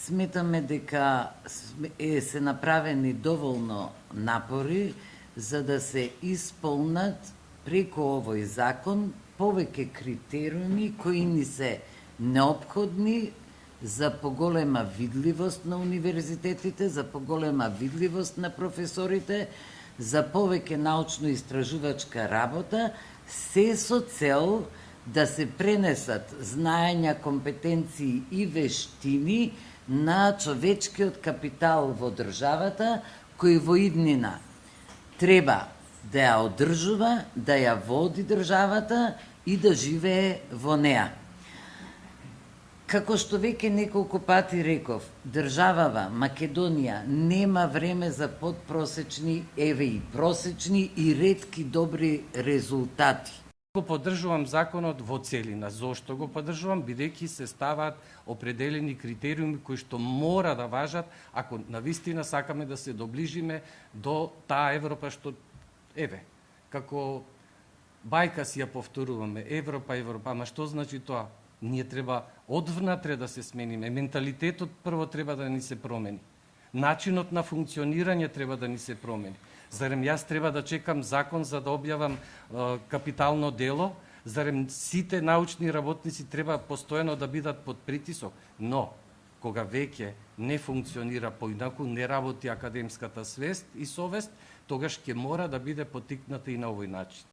Сметаме дека се направени доволно напори за да се исполнат преку овој закон повеќе критериуми кои ни се неопходни за поголема видливост на универзитетите, за поголема видливост на професорите, за повеќе научно-истражувачка работа, се со цел да се пренесат знаења, компетенции и вештини на човечкиот капитал во државата, кој во иднина треба да ја одржува, да ја води државата и да живее во неа. Како што веќе неколку пати реков, државава Македонија нема време за подпросечни, еве и просечни и ретки добри резултати. Го поддржувам законот во целина. Зошто го поддржувам? Бидејќи се ставаат определени критериуми кои што мора да важат ако навистина сакаме да се доближиме до таа Европа што еве, како бајка си ја повторуваме, Европа, ама што значи тоа? Ние треба одвнатре да се смениме. Менталитетот прво треба да ни се промени. Начинот на функционирање треба да ни се промени. Зарем јас треба да чекам закон за да објавам капитално дело? Зарем сите научни работници треба постојано да бидат под притисок? Но, кога веќе не функционира поинаку, не работи академската свест и совест, тогаш ќе мора да биде поттикната и на овој начин.